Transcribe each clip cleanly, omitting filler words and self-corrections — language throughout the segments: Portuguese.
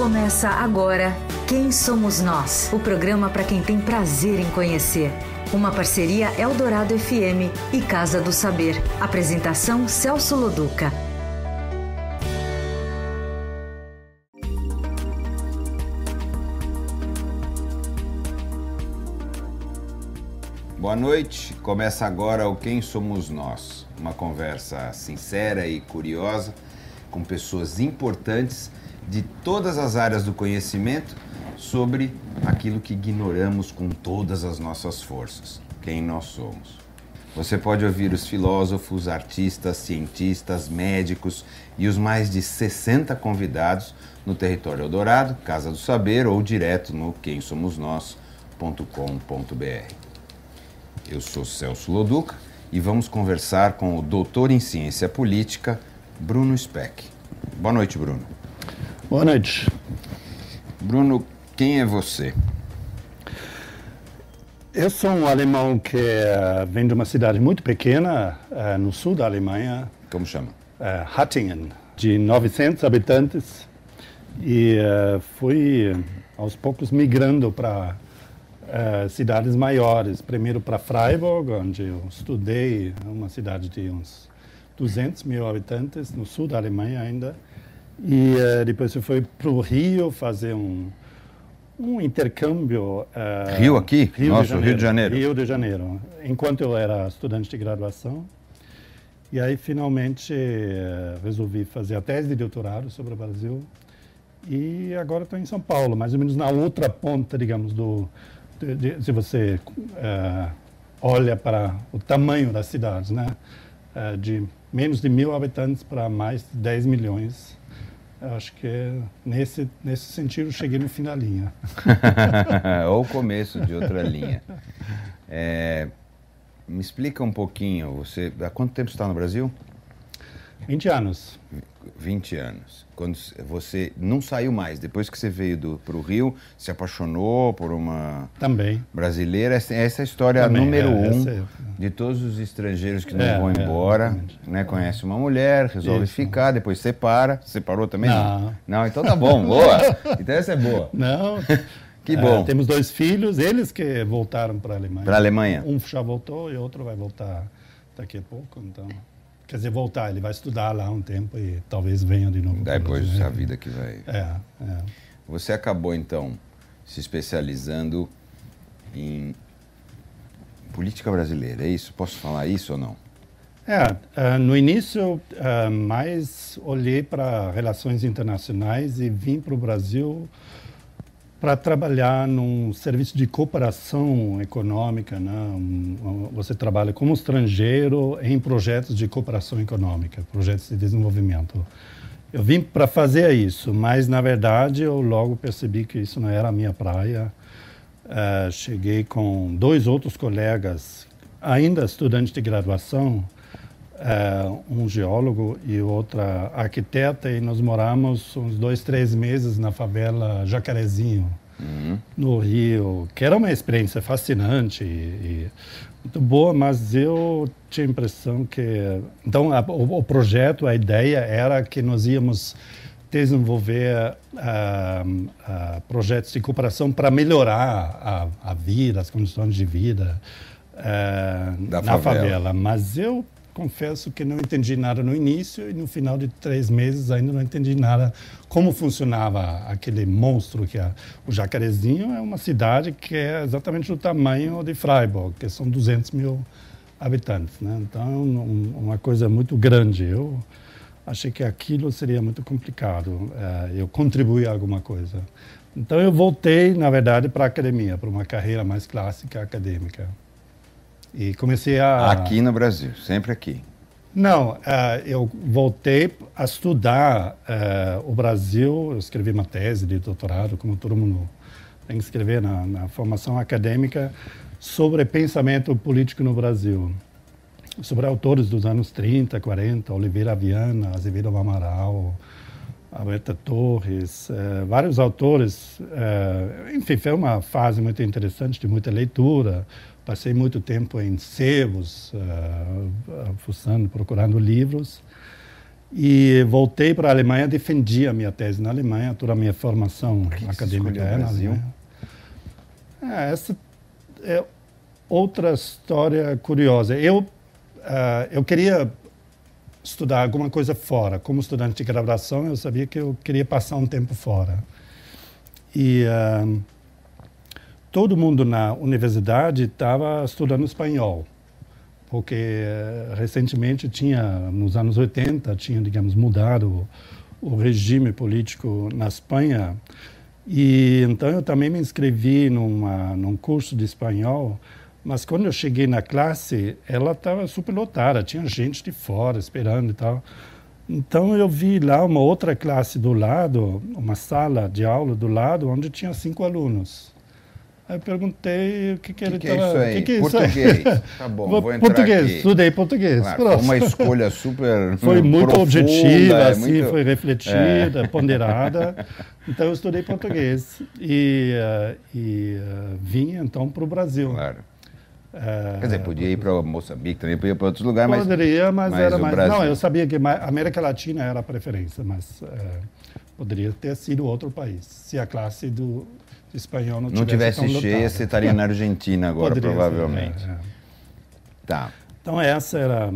Começa agora Quem Somos Nós, o programa para quem tem prazer em conhecer. Uma parceria Eldorado FM e Casa do Saber. Apresentação Celso Loduca. Boa noite, começa agora o Quem Somos Nós, uma conversa sincera e curiosa com pessoas importantes de todas as áreas do conhecimento sobre aquilo que ignoramos com todas as nossas forças, quem nós somos. Você pode ouvir os filósofos, artistas, cientistas, médicos e os mais de 60 convidados no Território Eldorado, Casa do Saber ou direto no quemsomosnós.com.br. Eu sou Celso Loduca e vamos conversar com o doutor em ciência política, Bruno Speck. Boa noite, Bruno. Boa noite. Bruno, quem é você? Eu sou um alemão que vem de uma cidade muito pequena, no sul da Alemanha. Como chama? Hattingen, de 900 habitantes. E fui, aos poucos, migrando para cidades maiores. Primeiro para Freiburg, onde eu estudei, uma cidade de uns 200 mil habitantes, no sul da Alemanha ainda. E depois eu fui para o Rio fazer um intercâmbio. Rio aqui? Rio de Janeiro. Rio de Janeiro, enquanto eu era estudante de graduação. E aí, finalmente, resolvi fazer a tese de doutorado sobre o Brasil. E agora estou em São Paulo, mais ou menos na outra ponta, digamos, se você olha para o tamanho das cidades, né? De menos de 1.000 habitantes para mais de 10 milhões. Eu acho que nesse sentido cheguei no fim da linha. Ou o começo de outra linha. Me explica um pouquinho, você, há quanto tempo você está no Brasil? 20 anos. 20 anos. Quando você não saiu mais, depois que você veio para o Rio, se apaixonou por uma também brasileira. Essa é a história também, número um de todos os estrangeiros que não vão embora. Né? Conhece uma mulher, resolve ficar, depois separa. Separou também? Não, então tá bom, boa. Então essa é boa. Não. Que bom. Temos 2 filhos, eles que voltaram para a Alemanha. Para a Alemanha? Um já voltou e outro vai voltar daqui a pouco, então... Quer dizer, voltar, ele vai estudar lá um tempo e talvez venha de novo. Depois a vida que vai... É. Você acabou, então, se especializando em política brasileira, é isso? Posso falar isso ou não? No início, mais olhei para relações internacionais e vim para o Brasil para trabalhar num serviço de cooperação econômica, né? Você trabalha como estrangeiro em projetos de cooperação econômica, projetos de desenvolvimento. Eu vim para fazer isso, mas, na verdade, eu logo percebi que isso não era a minha praia. Cheguei com 2 outros colegas, ainda estudantes de graduação, um geólogo e outra arquiteta, e nós moramos uns 2, 3 meses na favela Jacarezinho, no Rio, que era uma experiência fascinante e muito boa, mas eu tinha a impressão que... Então, o projeto, a ideia era que nós íamos desenvolver projetos de cooperação para melhorar a vida, as condições de vida na favela. Mas eu confesso que não entendi nada no início e no final de 3 meses ainda não entendi nada como funcionava aquele monstro que é o Jacarezinho. É uma cidade que é exatamente do tamanho de Freiburg, que são 200 mil habitantes, né? Então é uma coisa muito grande. Eu achei que aquilo seria muito complicado, eu contribuir alguma coisa. Então eu voltei, na verdade, para a academia, para uma carreira mais clássica acadêmica. E comecei a... Aqui no Brasil, sempre aqui? Não, eu voltei a estudar o Brasil. Eu escrevi uma tese de doutorado, como todo mundo tem que escrever na formação acadêmica, sobre pensamento político no Brasil. Sobre autores dos anos 30, 40, Oliveira Viana, Azevedo Amaral, Alberto Torres, vários autores. Enfim, foi uma fase muito interessante, de muita leitura. Passei muito tempo em sebos, fuçando, procurando livros. E voltei para a Alemanha, defendi a minha tese na Alemanha, toda a minha formação acadêmica é na Alemanha. Essa é outra história curiosa. Eu queria estudar alguma coisa fora. Como estudante de graduação, eu sabia que eu queria passar um tempo fora. E todo mundo na universidade estava estudando espanhol, porque recentemente nos anos 80, tinha, digamos, mudado o regime político na Espanha. E então eu também me inscrevi num curso de espanhol, mas quando eu cheguei na classe, ela estava superlotada, tinha gente de fora esperando e tal. Então eu vi lá uma outra classe do lado, uma sala de aula do lado, onde tinha 5 alunos. Aí eu perguntei o que ele estava... O que é isso aí? Português. Tá bom, vou entrar português, aqui. Estudei português. Claro, foi uma escolha super foi muito profunda, objetiva, assim, muito... foi refletida, ponderada. Então eu estudei português e vim então para o Brasil. Claro. Quer dizer, podia ir para Moçambique, também podia ir para outros lugares, mas... Poderia, mas era mais... Brasil... Não, eu sabia que a América Latina era a preferência, mas poderia ter sido outro país. Se a classe do espanhol não tivesse tão cheia, lotada. você estaria na Argentina agora, Poderia provavelmente. ser, Tá. Então essa era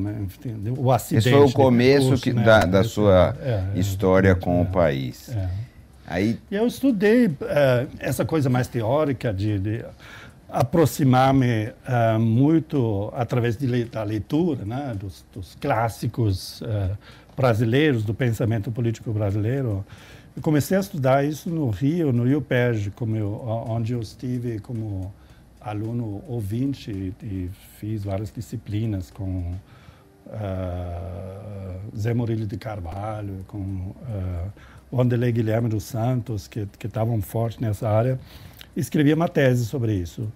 o acidente. Esse foi o começo curso, né? da sua história com o país. Aí... E eu estudei essa coisa mais teórica de aproximar-me muito através da leitura, né, dos clássicos brasileiros, do pensamento político brasileiro. Eu comecei a estudar isso no Rio, no UPERJ, onde eu estive como aluno ouvinte e fiz várias disciplinas com Zé Murilo de Carvalho, com Wanderlei Guilherme dos Santos, que estavam fortes nessa área. Escrevi uma tese sobre isso.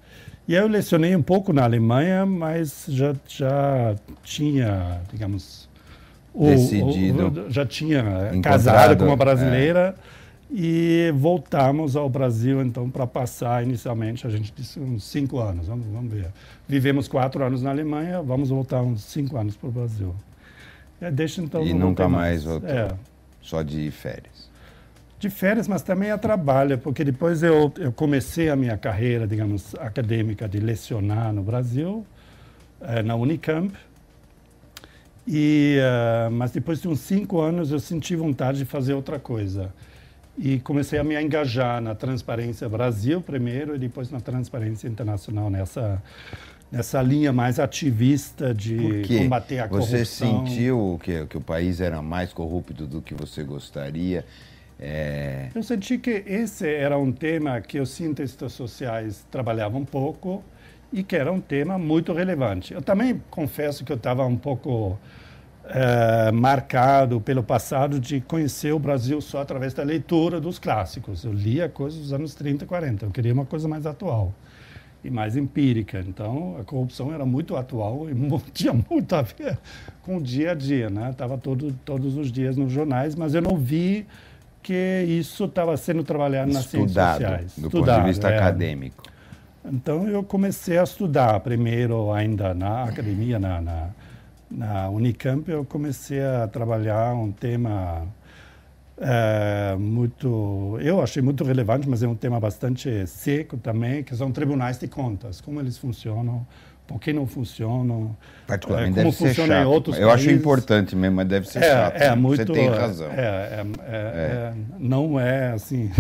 E eu lecionei um pouco na Alemanha, mas já tinha, digamos, decidido, já tinha casado com uma brasileira e voltamos ao Brasil, então, para passar inicialmente, a gente disse uns 5 anos, vamos ver. Vivemos 4 anos na Alemanha, vamos voltar uns 5 anos para o Brasil. E nunca mais voltou, só de férias. De férias, mas também a trabalho, porque depois eu comecei a minha carreira, digamos, acadêmica de lecionar no Brasil, na Unicamp, mas depois de uns 5 anos eu senti vontade de fazer outra coisa. E comecei a me engajar na Transparência Brasil primeiro e depois na Transparência Internacional, nessa linha mais ativista de combater a corrupção. Você sentiu que o país era mais corrupto do que você gostaria? Eu senti que esse era um tema que os cientistas sociais trabalhavam um pouco e que era um tema muito relevante. Eu também confesso que eu estava um pouco marcado pelo passado de conhecer o Brasil só através da leitura dos clássicos. Eu lia coisas dos anos 30 e 40, eu queria uma coisa mais atual e mais empírica. Então, a corrupção era muito atual e tinha muito a ver com o dia a dia, né? Estava todos os dias nos jornais, mas eu não vi que isso estava sendo trabalhado nas ciências sociais. Do ponto de vista acadêmico. Então, eu comecei a estudar, primeiro ainda na academia, na Unicamp, eu comecei a trabalhar um tema eu achei muito relevante, mas é um tema bastante seco também, que são tribunais de contas, como eles funcionam, por que não funcionam, particularmente como deve ser funciona chato. em outros Eu países. acho importante mesmo, mas deve ser chato. Muito, você tem razão. Não é assim...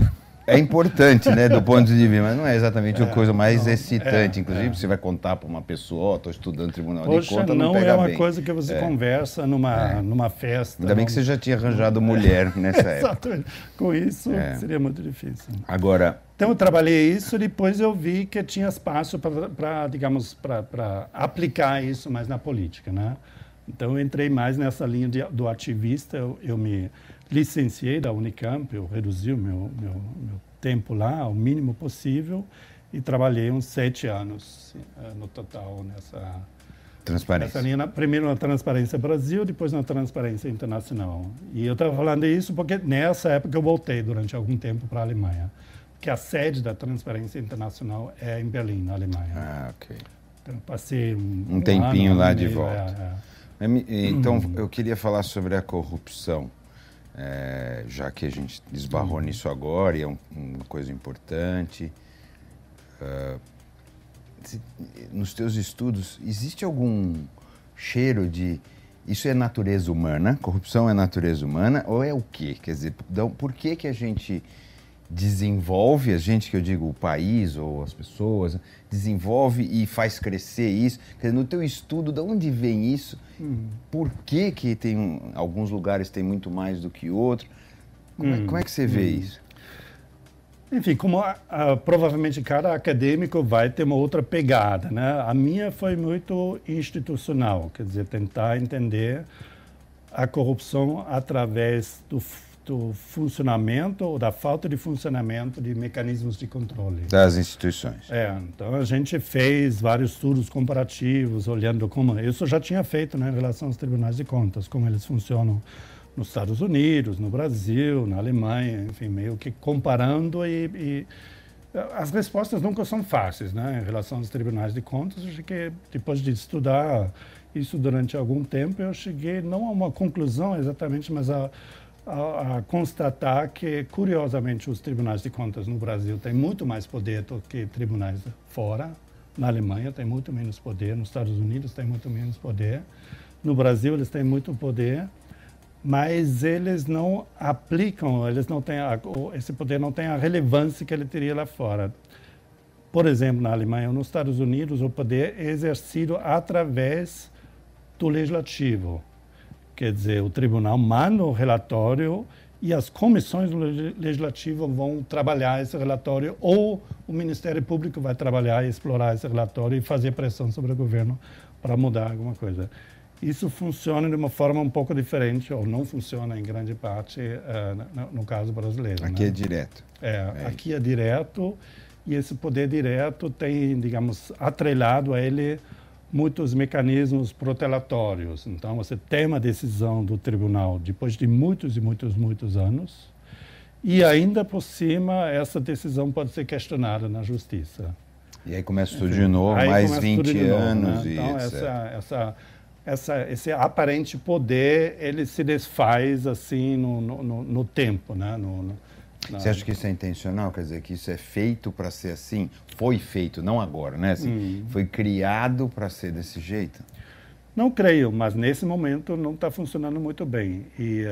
É importante, né, do ponto de vista, mas não é exatamente a coisa mais excitante. Inclusive, você vai contar para uma pessoa, estou estudando Tribunal de Contas, não pega bem. Não é uma coisa que você conversa numa festa. Ainda bem que você já tinha arranjado mulher nessa época. Exatamente. Com isso, seria muito difícil. Agora... Então, eu trabalhei isso, depois eu vi que tinha espaço para aplicar isso mais na política, né? Então, eu entrei mais nessa linha do ativista, eu me licenciei da Unicamp, eu reduzi o meu tempo lá ao mínimo possível e trabalhei uns 7 anos no total nessa linha. Primeiro na Transparência Brasil, depois na Transparência Internacional. E eu estava falando isso porque nessa época eu voltei durante algum tempo para a Alemanha, que a sede da Transparência Internacional é em Berlim, na Alemanha. Ah, ok. Então, passei um tempinho lá de volta. Então, eu queria falar sobre a corrupção, já que a gente esbarrou nisso agora e é uma coisa importante. Nos teus estudos, existe algum cheiro de... Isso é natureza humana? Corrupção é natureza humana? Ou é o quê? Quer dizer, por que a gente desenvolve, a gente que eu digo o país ou as pessoas, desenvolve e faz crescer isso? Quer dizer, no teu estudo, de onde vem isso? Por que tem alguns lugares tem muito mais do que outros? Como é que você vê isso? Enfim, como provavelmente cada acadêmico vai ter uma outra pegada, né? A minha foi muito institucional, quer dizer, tentar entender a corrupção através do funcionamento ou da falta de funcionamento de mecanismos de controle. Das instituições. Então a gente fez vários estudos comparativos, olhando como... Isso eu já tinha feito, né, em relação aos tribunais de contas, como eles funcionam nos Estados Unidos, no Brasil, na Alemanha, enfim, meio que comparando e as respostas nunca são fáceis, né, em relação aos tribunais de contas. Eu cheguei, depois de estudar isso durante algum tempo, eu cheguei não a uma conclusão exatamente, mas a constatar que, curiosamente, os tribunais de contas no Brasil têm muito mais poder do que tribunais fora. Na Alemanha tem muito menos poder, nos Estados Unidos tem muito menos poder, no Brasil eles têm muito poder, mas eles não aplicam, eles não têm esse poder não tem a relevância que ele teria lá fora. Por exemplo, na Alemanha ou nos Estados Unidos, o poder é exercido através do legislativo. Quer dizer, o tribunal manda o relatório e as comissões do legislativo vão trabalhar esse relatório, ou o Ministério Público vai trabalhar e explorar esse relatório e fazer pressão sobre o governo para mudar alguma coisa. Isso funciona de uma forma um pouco diferente, ou não funciona em grande parte no caso brasileiro. Aqui, né? É direto. Aqui é direto, e esse poder direto tem, digamos, atrelado a ele muitos mecanismos protelatórios. Então, você tem uma decisão do tribunal depois de muitos e muitos anos, e ainda por cima, essa decisão pode ser questionada na justiça. E aí começa tudo de novo, mais 20 anos. Né? Então, esse aparente poder, ele se desfaz assim no tempo, né? Você acha que isso é intencional? Quer dizer, que isso é feito para ser assim? Foi feito, não agora, né? Assim, foi criado para ser desse jeito? Não creio, mas nesse momento não está funcionando muito bem. E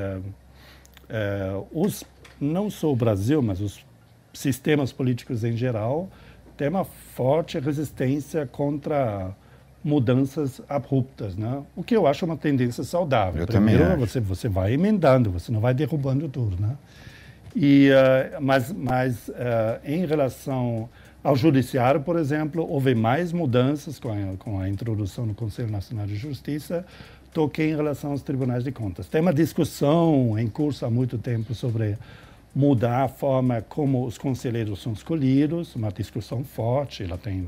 não só o Brasil, mas os sistemas políticos em geral têm uma forte resistência contra mudanças abruptas, né? O que eu acho uma tendência saudável. Primeiro, você vai emendando, você não vai derrubando tudo, né? Mas em relação ao judiciário, por exemplo, houve mais mudanças com a introdução do Conselho Nacional de Justiça do que em relação aos tribunais de contas. Tem uma discussão em curso há muito tempo sobre mudar a forma como os conselheiros são escolhidos, uma discussão forte, ela tem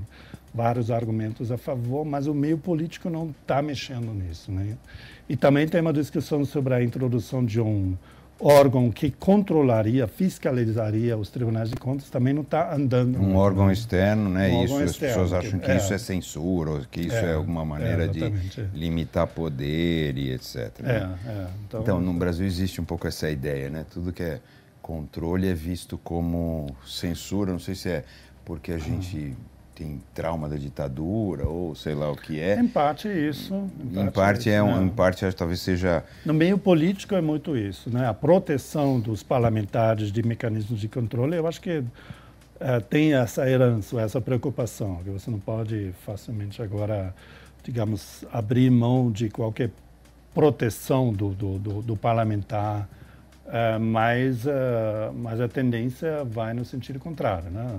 vários argumentos a favor, mas o meio político não está mexendo nisso, né? E também tem uma discussão sobre a introdução de um órgão que controlaria, fiscalizaria os tribunais de contas, também não está andando. Um órgão externo, né? Órgão As externo, pessoas acham que isso é censura, ou que isso é alguma maneira de limitar poder e etc. Né? Então, no Brasil existe um pouco essa ideia, né? Tudo que é controle é visto como censura, não sei se é porque a gente tem trauma da ditadura ou sei lá o que é. Em parte isso. Em parte talvez seja... No meio político é muito isso, né? A proteção dos parlamentares de mecanismos de controle, eu acho que tem essa herança, essa preocupação, que você não pode facilmente agora, digamos, abrir mão de qualquer proteção do parlamentar, mas a tendência vai no sentido contrário, né?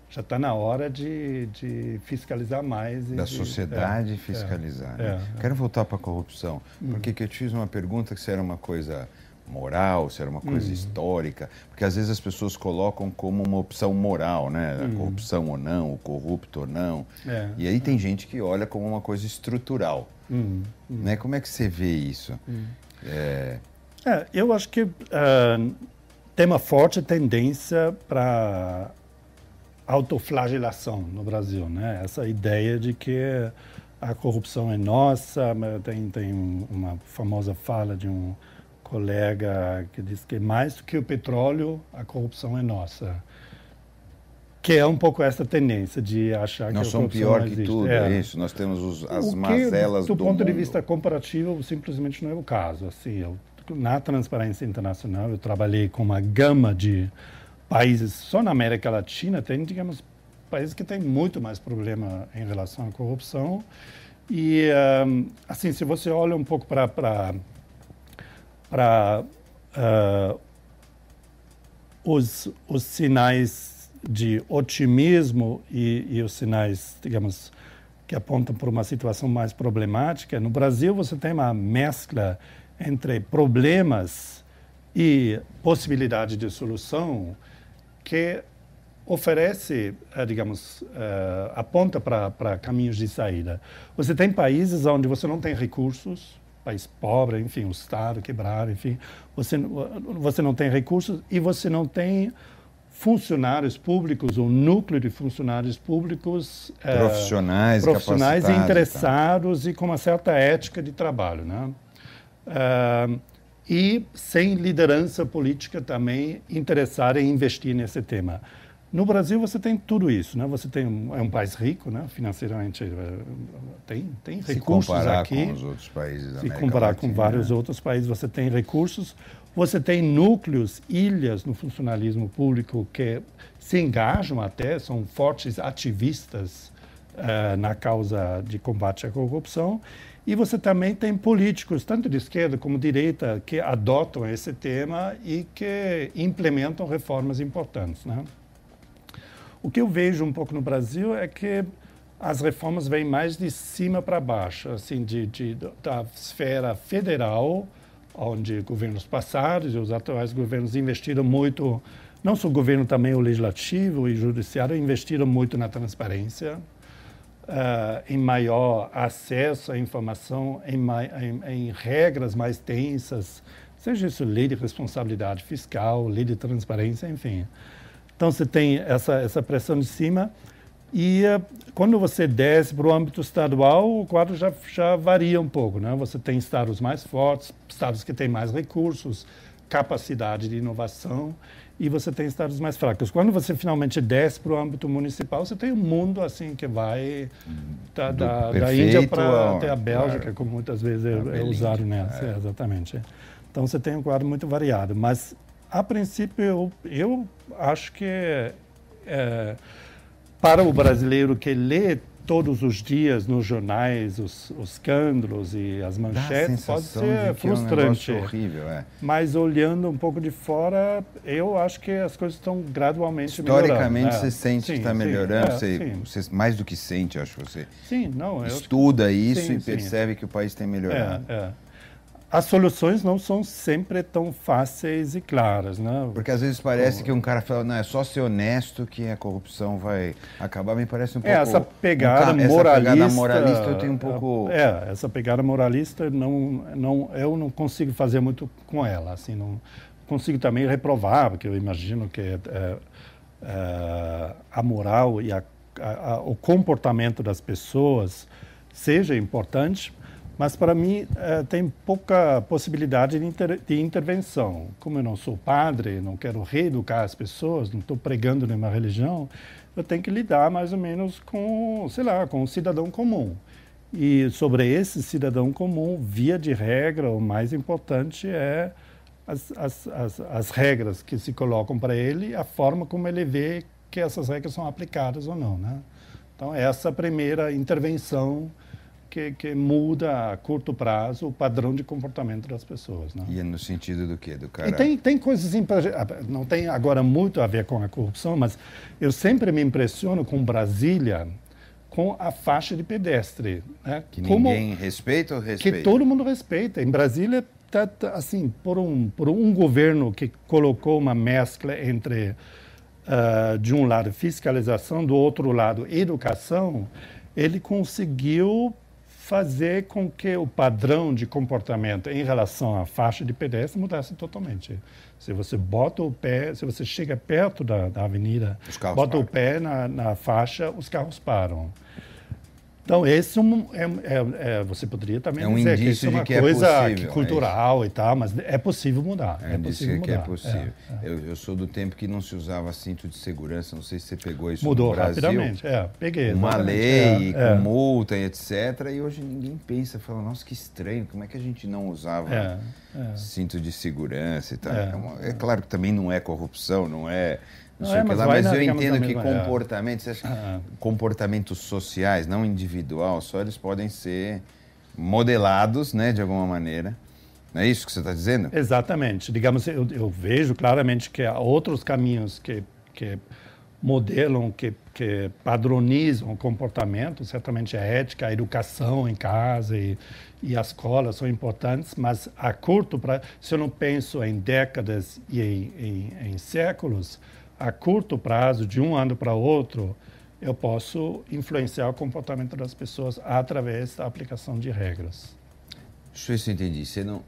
Já está na hora de fiscalizar mais. Da sociedade fiscalizar. Quero voltar para a corrupção, porque eu te fiz uma pergunta se era uma coisa moral, se era uma coisa histórica, porque às vezes as pessoas colocam como uma opção moral, né? A corrupção ou não, o corrupto ou não. E aí tem gente que olha como uma coisa estrutural. Né? Como é que você vê isso? Eu acho que tem uma forte tendência para autoflagelação no Brasil, né? Essa ideia de que a corrupção é nossa. Tem uma famosa fala de um colega que diz que mais do que o petróleo, a corrupção é nossa. Que é um pouco essa tendência de achar que a corrupção não existe. Nós somos pior que tudo, é isso. Nós temos as mazelas do mundo. Do ponto de vista comparativo, simplesmente não é o caso. Assim, na Transparência Internacional, eu trabalhei com uma gama de países. Só na América Latina tem, digamos, países que têm muito mais problema em relação à corrupção. E, assim, se você olha um pouco para os sinais de otimismo e os sinais, digamos, que apontam para uma situação mais problemática. No Brasil, você tem uma mescla entre problemas e possibilidade de solução que oferece, digamos, aponta para caminhos de saída. Você tem países onde você não tem recursos, país pobre, enfim, o Estado quebrado, enfim, você não tem recursos e você não tem funcionários públicos, um núcleo de funcionários públicos profissionais interessados e com uma certa ética de trabalho, né? E sem liderança política também interessada em investir nesse tema. No Brasil você tem tudo isso, né? Você tem é um país rico, né? Financeiramente tem recursos aqui. Se comparar com os outros países da América Latina, se comparar com vários outros países, você tem recursos. Você tem núcleos, ilhas no funcionalismo público que se engajam até, são fortes ativistas na causa de combate à corrupção. E você também tem políticos, tanto de esquerda como de direita, que adotam esse tema e que implementam reformas importantes, né? O que eu vejo um pouco no Brasil é que as reformas vêm mais de cima para baixo, assim, da esfera federal, onde governos passados e os atuais governos investiram muito, não só o governo, também o legislativo e o judiciário, investiram muito na transparência, em maior acesso à informação, em regras mais tensas, seja isso lei de responsabilidade fiscal, lei de transparência, enfim. Então, você tem essa pressão de cima e quando você desce para o âmbito estadual, o quadro já varia um pouco, né? Você tem estados mais fortes, estados que têm mais recursos, capacidade de inovação, e você tem estados mais fracos. Quando você finalmente desce para o âmbito municipal, você tem um mundo assim que vai da Índia até a Bélgica, claro, como muitas vezes é usado nessa. Exatamente. Então, você tem um quadro muito variado. Mas, a princípio, eu acho que para o brasileiro que lê todos os dias nos jornais os escândalos e as manchetes, pode ser frustrante. É um horrível, Mas olhando um pouco de fora, eu acho que as coisas estão gradualmente melhorando. Historicamente, você sente que está melhorando? Você mais do que sente, acho que você estuda isso e percebe que o país tem melhorado. As soluções não são sempre tão fáceis e claras, né? Porque às vezes parece que um cara fala, não, é só ser honesto que a corrupção vai acabar. Me parece um pouco... Essa pegada moralista eu tenho um pouco... essa pegada moralista eu não consigo fazer muito com ela. Assim, não consigo também reprovar, porque eu imagino que a moral e o comportamento das pessoas seja importante. Mas, para mim, tem pouca possibilidade de intervenção. Como eu não sou padre, não quero reeducar as pessoas, não estou pregando nenhuma religião, eu tenho que lidar mais ou menos com, com um cidadão comum. E sobre esse cidadão comum, via de regra, o mais importante é as regras que se colocam para ele e a forma como ele vê que essas regras são aplicadas ou não, né? Então, essa primeira intervenção que muda a curto prazo o padrão de comportamento das pessoas, né? E é no sentido do quê? Do cara... E tem coisas... Não tem agora muito a ver com a corrupção, mas eu sempre me impressiono com Brasília, com a faixa de pedestre, né? Que ninguém respeita ou respeita? Que todo mundo respeita. Em Brasília, assim, por um governo que colocou uma mescla entre, de um lado, fiscalização, do outro lado, educação, ele conseguiu fazer com que o padrão de comportamento em relação à faixa de pedestre mudasse totalmente. Se você bota o pé, se você chega perto da avenida, bota o pé na faixa, os carros param. Então, esse você poderia também dizer que isso é uma de que coisa é possível, cultural e tal, mas é possível mudar. É possível mudar. Que é possível. Eu sou do tempo que não se usava cinto de segurança, não sei se você pegou isso no Brasil. Mudou rapidamente, peguei. Uma lei com multa e etc. E hoje ninguém pensa, fala, nossa, que estranho, como é que a gente não usava cinto de segurança e tal. É claro que também não é corrupção, não é... Mas eu entendo que comportamentos, comportamentos sociais, não individual, só eles podem ser modelados, né, de alguma maneira. Não é isso que você está dizendo? Exatamente. Digamos, eu vejo claramente que há outros caminhos que modelam, que padronizam o comportamento. Certamente a ética, a educação em casa e a escola são importantes, mas a curto prazo, se eu não penso em décadas e em séculos, a curto prazo, de um ano para outro, eu posso influenciar o comportamento das pessoas através da aplicação de regras. Deixa eu ver se eu entendi. Você não,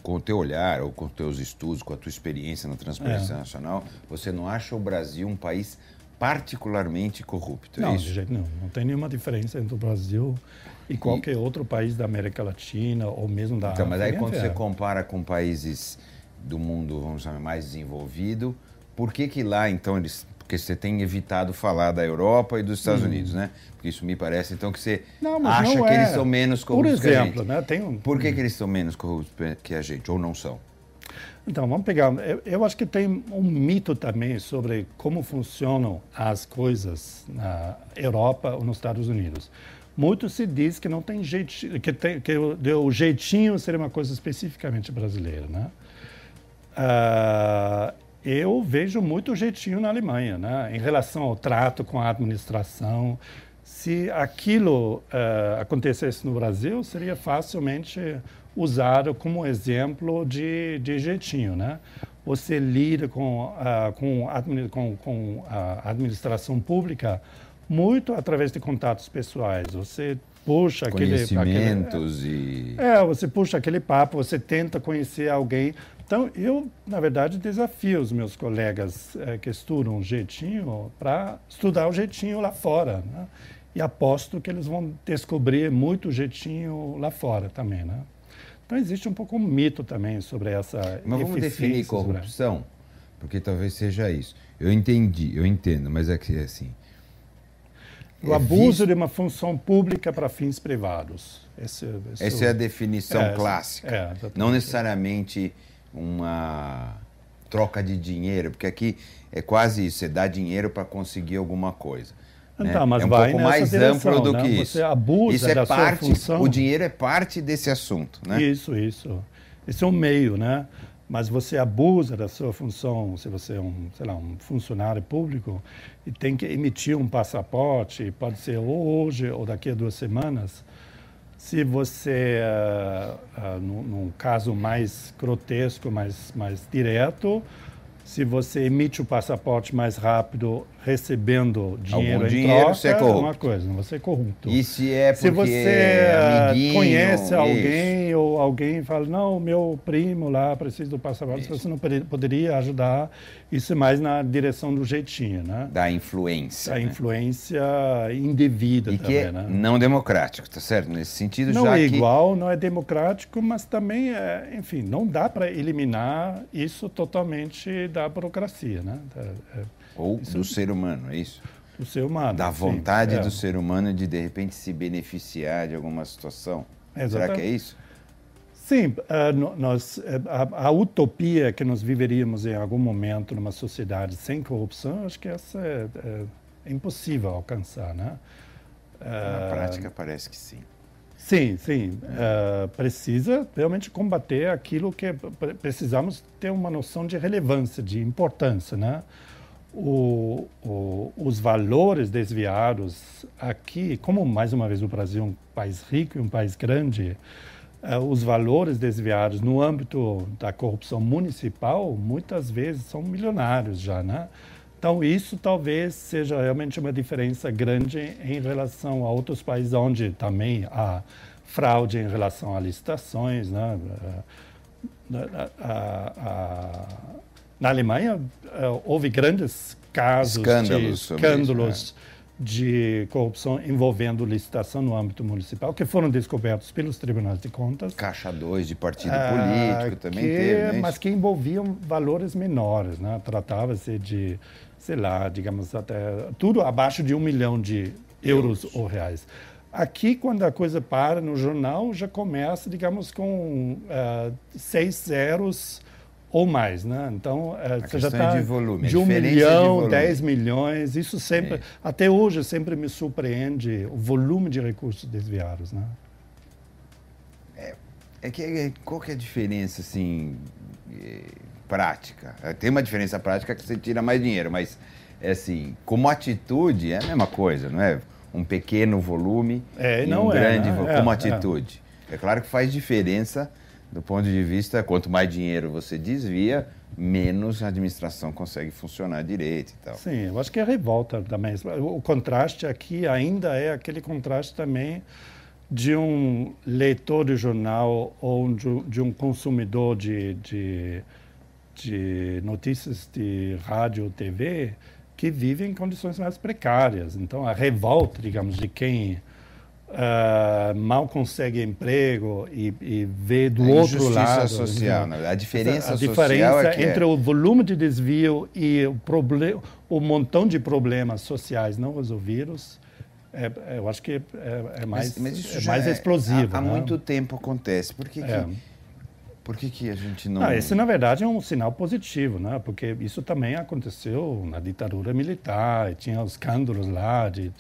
com o teu olhar, ou com os teus estudos, com a tua experiência na Transparência Nacional, você não acha o Brasil um país particularmente corrupto? Não, é isso? De jeito nenhum. Não tem nenhuma diferença entre o Brasil e qualquer outro país da América Latina ou mesmo da África. Mas aí quando você compara com países do mundo, vamos chamar, mais desenvolvido, por que lá, então, porque você tem evitado falar da Europa e dos Estados Unidos, né? Porque isso me parece, então, que você acha que eles são menos corruptos que a gente. Por exemplo, né? Por que eles são menos corruptos que a gente, ou não são? Então, vamos pegar... Eu acho que tem um mito também sobre como funcionam as coisas na Europa ou nos Estados Unidos. Muito se diz que não tem jeitinho, que o jeitinho seria uma coisa especificamente brasileira, né? Eu vejo muito jeitinho na Alemanha, né? Em relação ao trato com a administração. Se aquilo acontecesse no Brasil, seria facilmente usado como exemplo de jeitinho, né? Você lida com a administração pública muito através de contatos pessoais. Você puxa conhecimentos você puxa aquele papo, você tenta conhecer alguém. Então, eu, na verdade, desafio os meus colegas que estudam o jeitinho para estudar o jeitinho lá fora, né? E aposto que eles vão descobrir muito jeitinho lá fora também, né? Então, existe um pouco um mito também sobre essa Mas vamos definir corrupção, porque talvez seja isso. Eu entendo, mas é que assim... O abuso de uma função pública para fins privados. Essa é a definição clássica. Não necessariamente uma troca de dinheiro, porque aqui é quase isso, você dá dinheiro para conseguir alguma coisa. Então, mas é um pouco mais amplo do que isso. Você abusa isso da sua função. O dinheiro é parte desse assunto, né? Isso. Esse é um meio, né? Mas você abusa da sua função, se você é um funcionário público, e tem que emitir um passaporte, pode ser ou hoje ou daqui a 2 semanas. Se você, num caso mais grotesco, mais direto, se você emite o passaporte mais rápido, recebendo dinheiro em troca, você é corrupto. Uma coisa, você é corrupto. E se é porque se você conhece alguém isso. ou alguém fala, não, meu primo lá precisa do passaporte, você não poderia ajudar, isso é mais na direção do jeitinho, né? Da influência. Da influência indevida e também, que é não democrático, tá certo? Nesse sentido, não é igual, não é democrático, mas também, enfim, não dá para eliminar isso totalmente da burocracia, né? Ou do ser humano, é isso? Do ser humano. Da vontade do ser humano de repente, se beneficiar de alguma situação. Exatamente. Será que é isso? Sim. A utopia que nós viveríamos em algum momento numa sociedade sem corrupção, acho que essa é impossível alcançar, né? Na prática, parece que sim. Sim. Precisa realmente combater aquilo que precisamos ter uma noção de relevância, de importância, né? Os valores desviados aqui, como mais uma vez o Brasil é um país rico e um país grande, os valores desviados no âmbito da corrupção municipal muitas vezes são milionários já, né? Então isso talvez seja realmente uma diferença grande em relação a outros países onde também há fraude em relação a licitações, né? Na Alemanha houve grandes casos de escândalos de corrupção envolvendo licitação no âmbito municipal, que foram descobertos pelos tribunais de contas. Caixa 2 de partido político também teve, né? Mas que envolviam valores menores, né? Tratava-se de, sei lá, digamos, até tudo abaixo de 1 milhão de euros ou reais. Aqui, quando a coisa para no jornal, já começa, digamos, com 6 zeros ou mais, né? Então, você já está de 1 milhão, 10 milhões, isso sempre, até hoje, sempre me surpreende o volume de recursos desviados, né? Qual que é a diferença, assim, prática? Tem uma diferença prática que você tira mais dinheiro, mas, assim, como atitude, é a mesma coisa, não é? Um pequeno volume e um grande volume, como atitude. É claro que faz diferença do ponto de vista, quanto mais dinheiro você desvia, menos a administração consegue funcionar direito e tal. Sim, eu acho que é revolta também. O contraste aqui ainda é aquele contraste também de um leitor de jornal ou de um consumidor de notícias de rádio ou TV que vive em condições mais precárias. Então, a revolta, digamos, de quem mal consegue emprego e vê do outro lado... Injustiça social, né? A diferença entre o volume de desvio e o montão de problemas sociais não resolvidos, eu acho que é mais explosivo. Há muito tempo acontece. Por que a gente não... Esse, na verdade, é um sinal positivo, né? Porque isso também aconteceu na ditadura militar, e tinha os escândalos lá de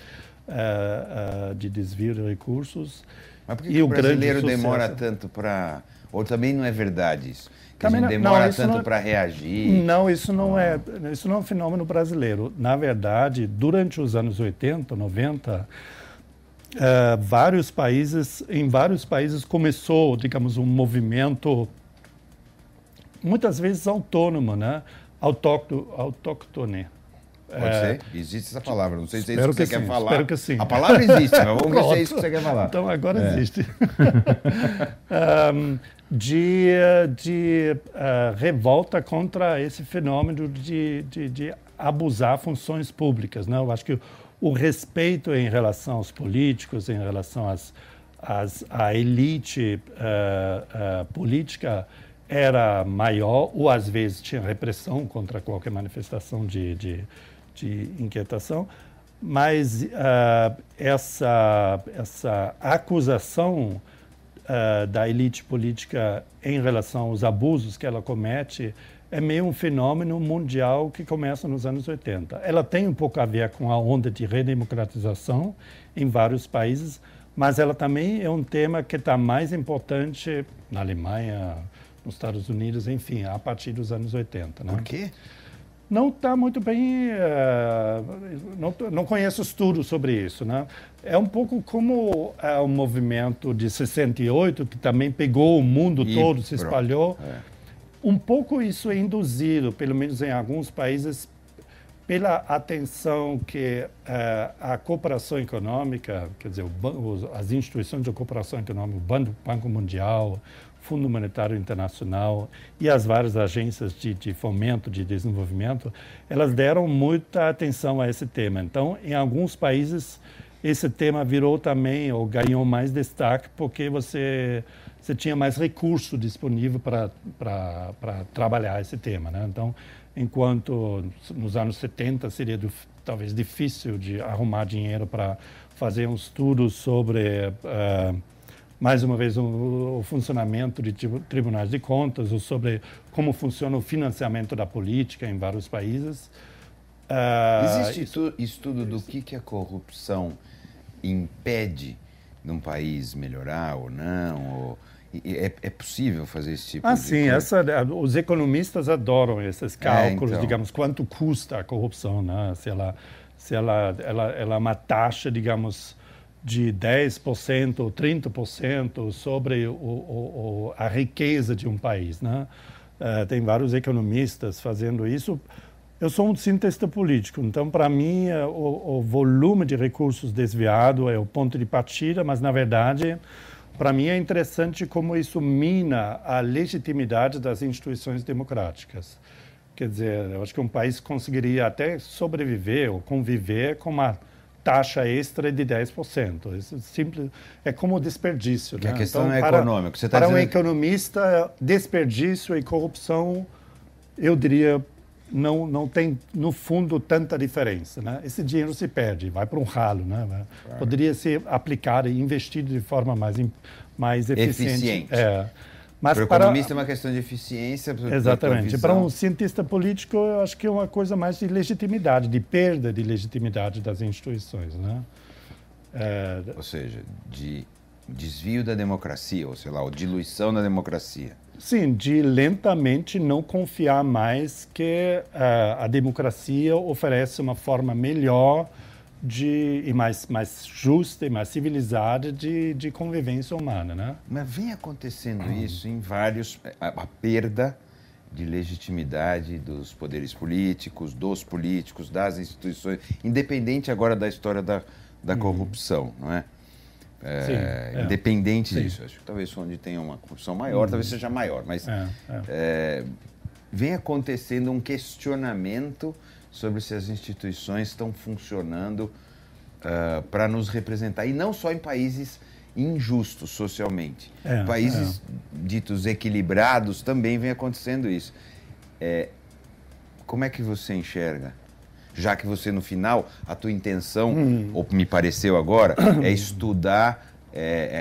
desvio de recursos. Mas por que o brasileiro demora tanto para... Ou também não é verdade isso? Que a gente demora tanto para reagir? Não, isso não é um fenômeno brasileiro. Na verdade, durante os anos 80, 90, em vários países começou, digamos, um movimento muitas vezes autônomo, né? Autóctone. Pode ser? Existe essa palavra. Não sei se é isso que você quer falar. Espero que sim. A palavra existe, mas vamos ver se é isso que você quer falar. Então, agora existe. Revolta contra esse fenômeno de abusar funções públicas, né? Eu acho que o respeito em relação aos políticos, em relação à elite política era maior, ou às vezes tinha repressão contra qualquer manifestação de inquietação, mas essa acusação da elite política em relação aos abusos que ela comete é meio um fenômeno mundial que começa nos anos 80. Ela tem um pouco a ver com a onda de redemocratização em vários países, mas ela também é um tema que está mais importante na Alemanha, nos Estados Unidos, enfim, a partir dos anos 80. Né? Por quê? Não está muito bem... não conheço estudos sobre isso. Né? É um pouco como o movimento de 68, que também pegou o mundo todo, se espalhou. Um pouco isso é induzido, pelo menos em alguns países, pela atenção que a cooperação econômica, quer dizer, as instituições de cooperação econômica, o Banco Mundial, Fundo Monetário Internacional e as várias agências de fomento, de desenvolvimento, elas deram muita atenção a esse tema. Então, em alguns países, esse tema virou também, ou ganhou mais destaque, porque você tinha mais recurso disponível para trabalhar esse tema. Né? Então, enquanto nos anos 70 seria talvez difícil de arrumar dinheiro para fazer um estudo sobre... mais uma vez, o funcionamento de tribunais de contas, ou sobre como funciona o financiamento da política em vários países. Existe estudo do que a corrupção impede num país melhorar ou não? É possível fazer esse tipo de sim, coisa? Os economistas adoram esses cálculos, então. Digamos, quanto custa a corrupção, né? Se ela é uma taxa, digamos, de 10% ou 30% sobre a riqueza de um país. Né? Tem vários economistas fazendo isso. Eu sou um cientista político, então, para mim, o volume de recursos desviado é o ponto de partida, mas, na verdade, para mim é interessante como isso mina a legitimidade das instituições democráticas. Quer dizer, eu acho que um país conseguiria até sobreviver ou conviver com uma taxa extra de 10%. Isso é como desperdício. Que né? a questão então, é econômica. Você tá para um dizendo... economista, desperdício e corrupção, eu diria, não tem, no fundo, tanta diferença. Né? Esse dinheiro se perde, vai para um ralo. Né? Claro. Poderia ser aplicado e investido de forma mais eficiente. Mas para o economista é uma questão de eficiência. Exatamente. Para um cientista político, eu acho que é uma coisa mais de legitimidade, de perda de legitimidade das instituições. Né? Ou seja, de desvio da democracia, ou sei lá, ou diluição da democracia. Sim, de lentamente não confiar mais que a democracia oferece uma forma melhor e mais justa e mais civilizada de convivência humana, né? Mas vem acontecendo isso em vários... A perda de legitimidade dos poderes políticos, das instituições, independente agora da história da corrupção, não é? Independente disso. Acho que talvez onde tenha uma corrupção maior, talvez seja maior, mas vem acontecendo um questionamento sobre se as instituições estão funcionando para nos representar, e não só em países injustos socialmente. Países ditos equilibrados também vem acontecendo isso. Como é que você enxerga? Já que você, no final, a tua intenção, ou me pareceu agora, é estudar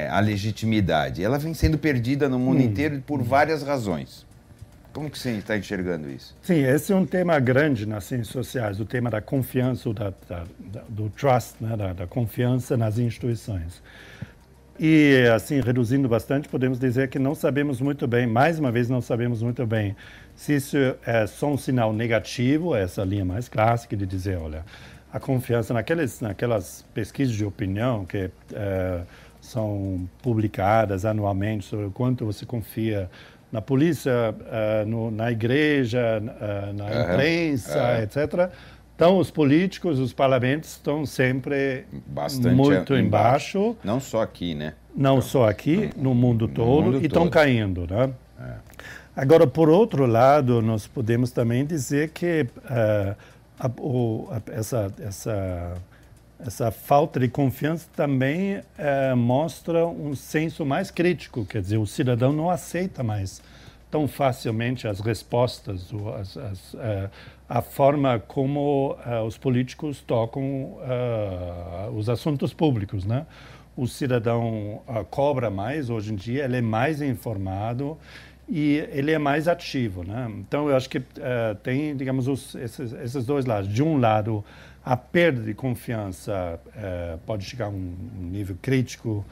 a legitimidade. Ela vem sendo perdida no mundo inteiro por várias razões. Como que você está enxergando isso? Sim, esse é um tema grande nas ciências sociais, o tema da confiança, do trust, né, da confiança nas instituições. E, assim, reduzindo bastante, podemos dizer que não sabemos muito bem, mais uma vez não sabemos muito bem, se isso é só um sinal negativo, essa linha mais clássica de dizer, olha, a confiança naquelas pesquisas de opinião que são publicadas anualmente sobre o quanto você confia na polícia, na igreja, na imprensa, etc. Então, os políticos, os parlamentos estão sempre muito embaixo. Não só aqui, né? Não só aqui, no mundo todo, e estão caindo, né? Agora, por outro lado, nós podemos também dizer que essa falta de confiança também mostra um senso mais crítico, quer dizer, o cidadão não aceita mais tão facilmente as respostas, a forma como os políticos tocam os assuntos públicos, né? O cidadão cobra mais hoje em dia, ele é mais informado e ele é mais ativo, né? Então, eu acho que tem, digamos, esses dois lados. De um lado, a perda de confiança pode chegar a um nível crítico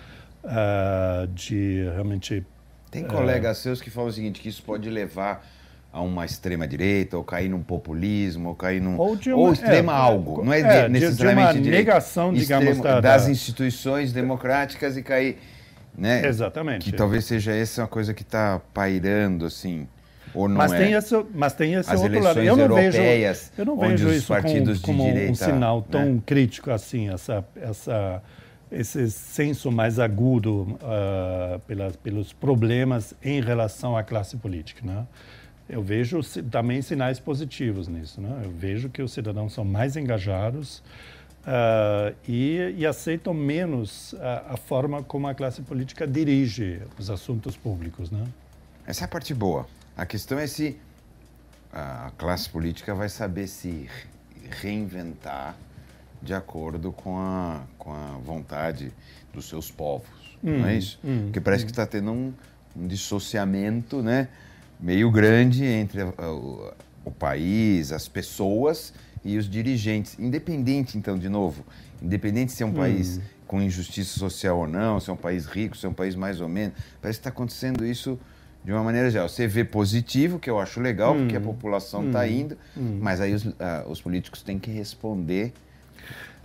de realmente... Tem colegas seus que falam o seguinte, que isso pode levar a uma extrema-direita, ou cair num populismo, ou cair num... Ou extrema algo, não é necessariamente de uma negação, digamos, das instituições democráticas e cair... Né? Exatamente. Que talvez seja essa uma coisa que está pairando, assim, ou não mas é. Tem esse as outro lado. Eu não vejo isso como direita, um sinal tão né? crítico assim, esse senso mais agudo pelos problemas em relação à classe política, né? Eu vejo também sinais positivos nisso, né? Eu vejo que os cidadãos são mais engajados e aceitam menos a forma como a classe política dirige os assuntos públicos, né? Essa é a parte boa. A questão é se a classe política vai saber se reinventar de acordo com a vontade dos seus povos, não é isso? Porque parece que está tendo um dissociamento, né, meio grande entre o país, as pessoas e os dirigentes. Independente, então, de novo, independente se é um país com injustiça social ou não, se é um país rico, se é um país mais ou menos, parece que está acontecendo isso de uma maneira geral. Você vê positivo, que eu acho legal, porque a população está indo, mas aí os políticos têm que responder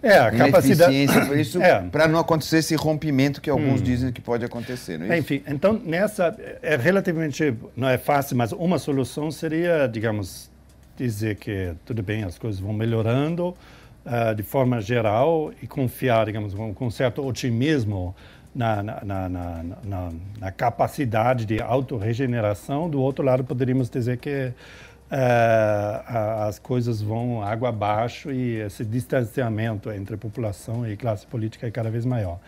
a capacidade por isso, para não acontecer esse rompimento que alguns dizem que pode acontecer, não é isso? Enfim, então nessa relativamente não é fácil, mas uma solução seria, digamos, dizer que tudo bem, as coisas vão melhorando de forma geral e confiar, digamos, com certo otimismo na capacidade de autorregeneração. Do outro lado, poderíamos dizer que as coisas vão água abaixo e esse distanciamento entre a população e classe política é cada vez maior.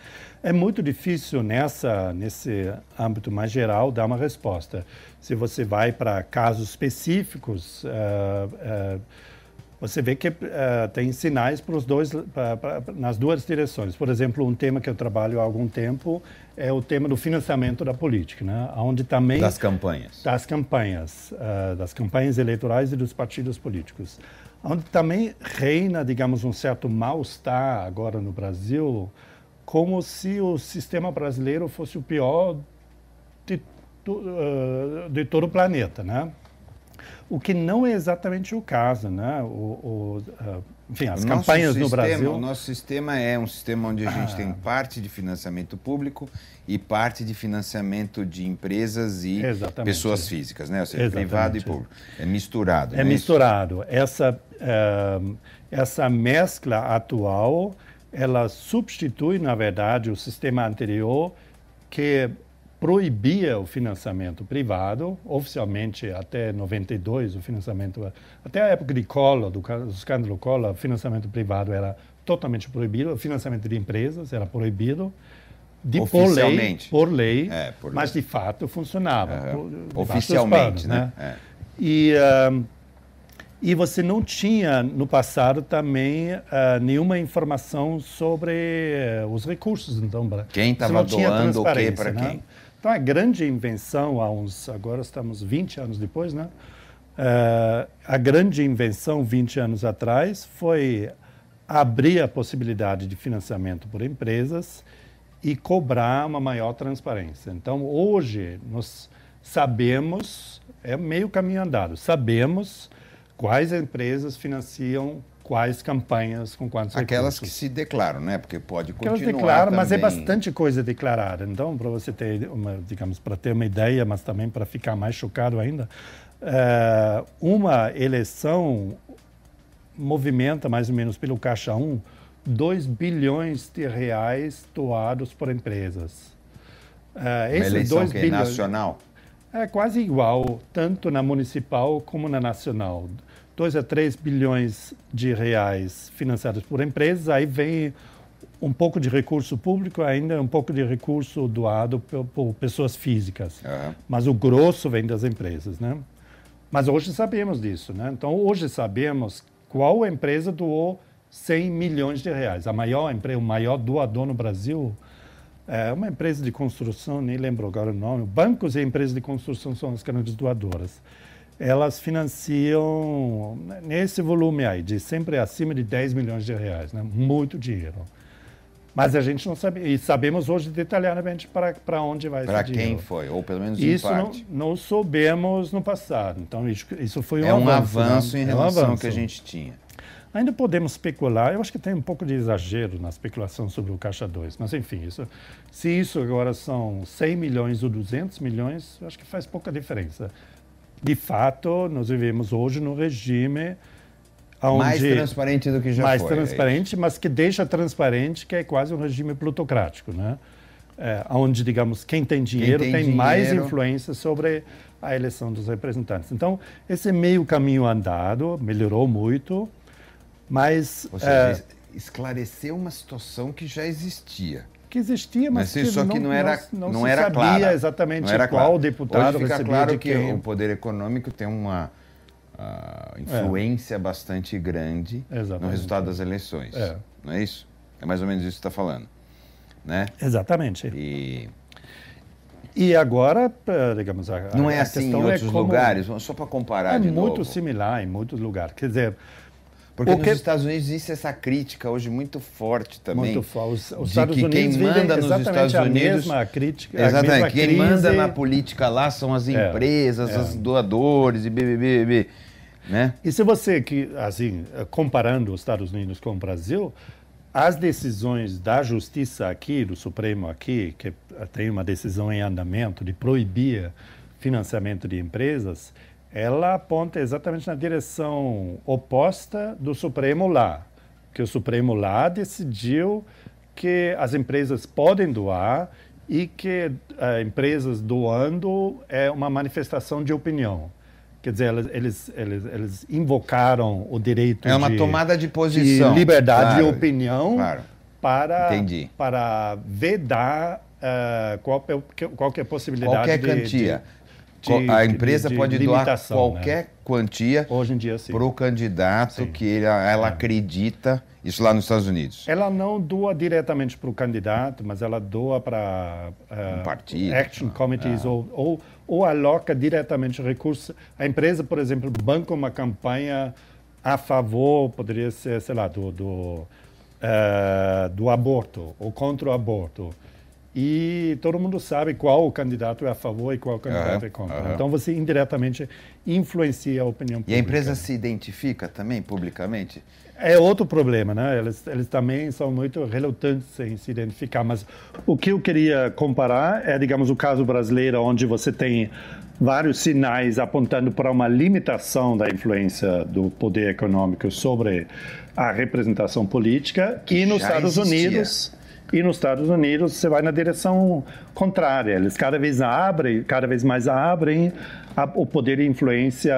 É muito difícil nesse âmbito mais geral dar uma resposta. Se você vai para casos específicos, você vê que tem sinais para os dois, nas duas direções. Por exemplo, um tema que eu trabalho há algum tempo é o tema do financiamento da política, né? Onde também das campanhas. Das campanhas eleitorais e dos partidos políticos. Onde também reina, digamos, um certo mal-estar agora no Brasil, como se o sistema brasileiro fosse o pior de todo o planeta, né? O que não é exatamente o caso, né? Enfim, as campanhas no Brasil... O nosso sistema é um sistema onde a gente tem parte de financiamento público e parte de financiamento de empresas e pessoas físicas, né? Ou seja, privado e público. É misturado. É misturado. Essa mescla atual, ela substitui, na verdade, o sistema anterior que proibia o financiamento privado, oficialmente até 92, o financiamento, até a época de Collor, do escândalo Collor, o financiamento privado era totalmente proibido, o financiamento de empresas era proibido, por lei, mas de fato funcionava. Oficialmente, né? E você não tinha, no passado, também nenhuma informação sobre os recursos. Então, quem estava doando o quê para quem? Então, a grande invenção, agora estamos 20 anos depois, né? A grande invenção, 20 anos atrás, foi abrir a possibilidade de financiamento por empresas e cobrar uma maior transparência. Então, hoje, nós sabemos, é meio caminho andado, sabemos quais empresas financiam quais campanhas, com quantos Aquelas recursos. Que se declaram, né? Porque pode continuar Aquelas declaram, também. mas é bastante coisa declarada. Então, para você ter para ter uma ideia, mas também para ficar mais chocado ainda, uma eleição movimenta mais ou menos pelo Caixa 1 2 bilhões de reais doados por empresas. Uma eleição que é nacional? É quase igual, tanto na municipal como na nacional. 2 a 3 bilhões de reais financiados por empresas, aí vem um pouco de recurso público, ainda um pouco de recurso doado por pessoas físicas. Mas o grosso vem das empresas, né? Mas hoje sabemos disso, né? Então, hoje sabemos qual empresa doou 100 milhões de reais. A maior empresa, o maior doador no Brasil é uma empresa de construção, nem lembro agora o nome. Bancos e empresas de construção são as grandes doadoras. Elas financiam nesse volume aí, de sempre acima de 10 milhões de reais, né? Muito dinheiro. Mas a gente não sabe, e sabemos hoje detalhadamente para onde vai esse dinheiro. Para quem foi, ou pelo menos isso em parte. Isso não soubemos no passado. Então, isso foi um avanço, né? Em relação ao que a gente tinha. Ainda podemos especular, eu acho que tem um pouco de exagero na especulação sobre o Caixa 2, mas enfim, se isso agora são 100 milhões ou 200 milhões, eu acho que faz pouca diferença. De fato, nós vivemos hoje num regime onde... Mais transparente do que já mais foi. Mais transparente, mas que deixa transparente que é quase um regime plutocrático, né? Onde, digamos, quem tem dinheiro tem mais influência sobre a eleição dos representantes. Então, esse é meio caminho andado, melhorou muito, mas... Ou seja, esclareceu uma situação que já existia. Que existia, mas que só que não era sabia clara. Exatamente não era qual deputado Hoje fica recebia claro de que quem. o poder econômico tem uma influência bastante grande no resultado das eleições. Não é isso? É mais ou menos isso que você está falando, né? Exatamente. E agora, digamos, não é assim em outros lugares? Só para comparar de novo. É muito similar em muitos lugares. Quer dizer... Porque nos Estados Unidos existe essa crítica hoje muito forte também. Muito forte. Os Estados Unidos quem manda nos Estados Unidos... a mesma crítica. Exatamente. Quem manda na política lá são as empresas, os doadores e BBB, né? E se você, assim, comparando os Estados Unidos com o Brasil, as decisões da Justiça aqui, do Supremo aqui, que tem uma decisão em andamento de proibir financiamento de empresas... ela aponta exatamente na direção oposta do Supremo lá. Que o Supremo lá decidiu que as empresas podem doar e que empresas doando é uma manifestação de opinião. Quer dizer, eles invocaram o direito É uma tomada de posição. De liberdade claro, de opinião para vedar qualquer possibilidade qualquer quantia. A empresa pode doar qualquer quantia hoje em dia, sim, para o candidato que ela acredita, isso lá nos Estados Unidos. Ela não doa diretamente para o candidato, mas ela doa para partido, action committees ou aloca diretamente recursos. A empresa, por exemplo, banca uma campanha a favor, poderia ser, sei lá, do aborto ou contra o aborto. E todo mundo sabe qual o candidato é a favor e qual o candidato é contra. Então você indiretamente influencia a opinião pública. E a empresa se identifica também publicamente? É outro problema, né? Eles também são muito relutantes em se identificar. Mas o que eu queria comparar é, digamos, o caso brasileiro, onde você tem vários sinais apontando para uma limitação da influência do poder econômico sobre a representação política. E nos Estados Unidos... E nos Estados Unidos você vai na direção contrária. Eles cada vez mais abrem o poder e influência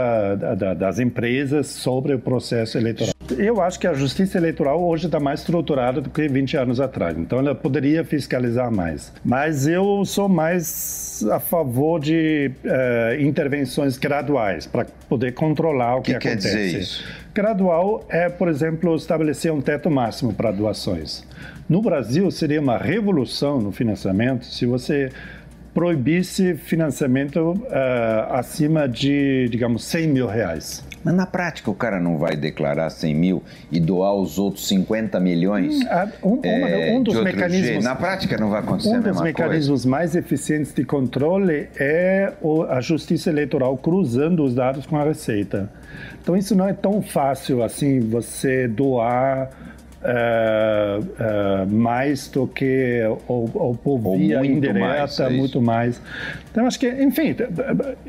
das empresas sobre o processo eleitoral. Eu acho que a justiça eleitoral hoje está mais estruturada do que 20 anos atrás. Então ela poderia fiscalizar mais. Mas eu sou mais a favor de intervenções graduais para poder controlar o que acontece. Quer dizer isso? Gradual é, por exemplo, estabelecer um teto máximo para doações. No Brasil, seria uma revolução no financiamento se você proibisse financiamento acima de, digamos, 100 mil reais. Mas na prática o cara não vai declarar 100 mil e doar os outros 50 milhões? Um dos mecanismos... Jeito. Na prática não vai acontecer a mesma coisa? Um dos mecanismos mais eficientes de controle é a justiça eleitoral cruzando os dados com a Receita. Então isso não é tão fácil assim, você doar mais do que ou por via indireta, muito mais. Então, acho que, enfim,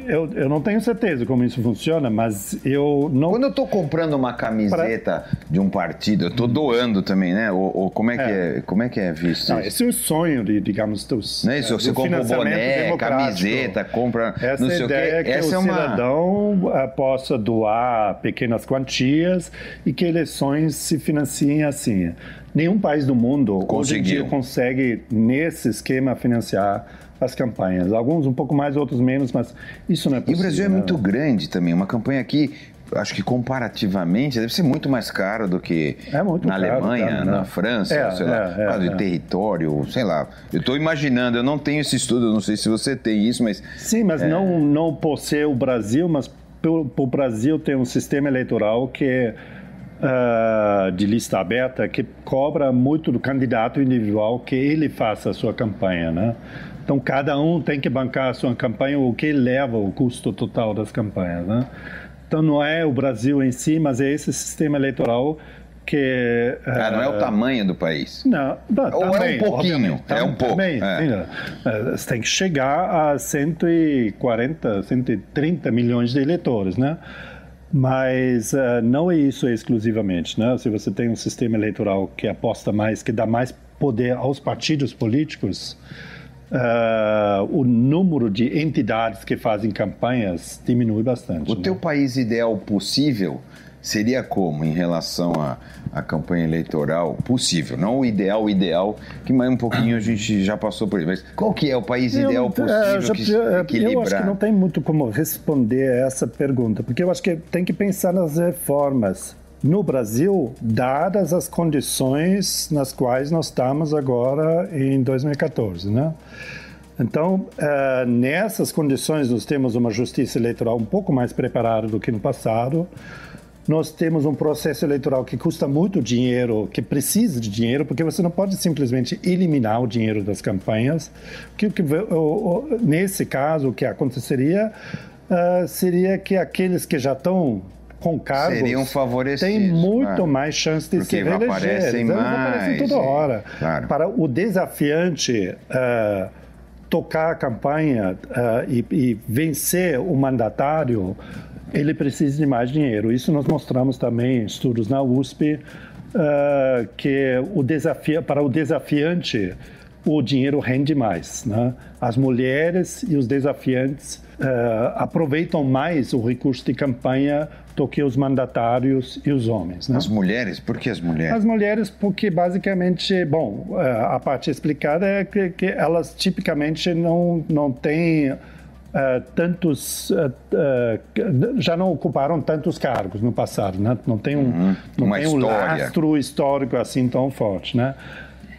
eu não tenho certeza como isso funciona, mas eu não... Quando eu estou comprando uma camiseta de um partido, eu estou doando também, né? Ou como é que é visto não, isso? Esse é o sonho, digamos, dos... Não é isso? Você compra um boné, camiseta, compra essa não sei o quê. É que essa o cidadão possa doar pequenas quantias e que eleições se financiem assim. Nenhum país do mundo hoje em dia consegue, nesse esquema, financiar as campanhas. Alguns um pouco mais, outros menos, mas isso não é possível. E o Brasil é muito grande também. Uma campanha aqui, acho que comparativamente, deve ser muito mais caro do que na Alemanha, na França, sei lá, por causa de território, sei lá. Eu estou imaginando, eu não tenho esse estudo, eu não sei se você tem isso, mas... Sim, mas não por ser o Brasil, mas o Brasil tem um sistema eleitoral que de lista aberta que cobra muito do candidato individual que ele faça a sua campanha, né? Então, cada um tem que bancar a sua campanha, o que leva o custo total das campanhas, né? Então, não é o Brasil em si, mas é esse sistema eleitoral que... não é o tamanho do país? Não, ou também, é um pouquinho? É um pouco. Também, você tem que chegar a 140, 130 milhões de eleitores, né? Mas não é isso exclusivamente, né? Se você tem um sistema eleitoral que aposta mais, que dá mais poder aos partidos políticos, o número de entidades que fazem campanhas diminui bastante. O teu país ideal possível seria como em relação à campanha eleitoral possível? Não o ideal, que mais um pouquinho a gente já passou por isso. Mas qual que é o país ideal possível que equilibrar? Eu acho que não tem muito como responder essa pergunta, porque eu acho que tem que pensar nas reformas. No Brasil, dadas as condições nas quais nós estamos agora em 2014, né? Então, nessas condições, nós temos uma justiça eleitoral um pouco mais preparada do que no passado. Nós temos um processo eleitoral que custa muito dinheiro, que precisa de dinheiro, porque você não pode simplesmente eliminar o dinheiro das campanhas. Nesse caso, o que aconteceria seria que aqueles que já estão com cargos seriam favorecidos, têm muito mais chance de se reeleger. Aparecem mais, aparecem toda hora. Claro. Para o desafiante tocar a campanha e vencer o mandatário, ele precisa de mais dinheiro. Isso nós mostramos também em estudos na USP, que para o desafiante, o dinheiro rende mais, né? As mulheres e os desafiantes aproveitam mais o recurso de campanha do que os mandatários e os homens, né? As mulheres? Por que as mulheres? As mulheres porque, basicamente, a parte explicada é que elas tipicamente não têm já não ocuparam tantos cargos no passado, né? Não tem um lastro histórico assim tão forte, né?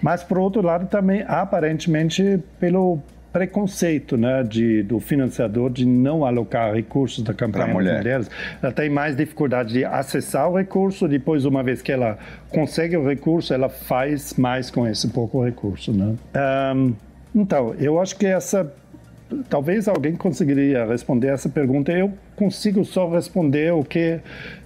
Mas, por outro lado, também, aparentemente, pelo preconceito, né, do financiador de não alocar recursos da campanha das mulheres. Ela tem mais dificuldade de acessar o recurso, depois, uma vez que ela consegue o recurso, ela faz mais com esse pouco recurso, né? Então, eu acho que talvez alguém conseguiria responder essa pergunta. Eu consigo só responder o que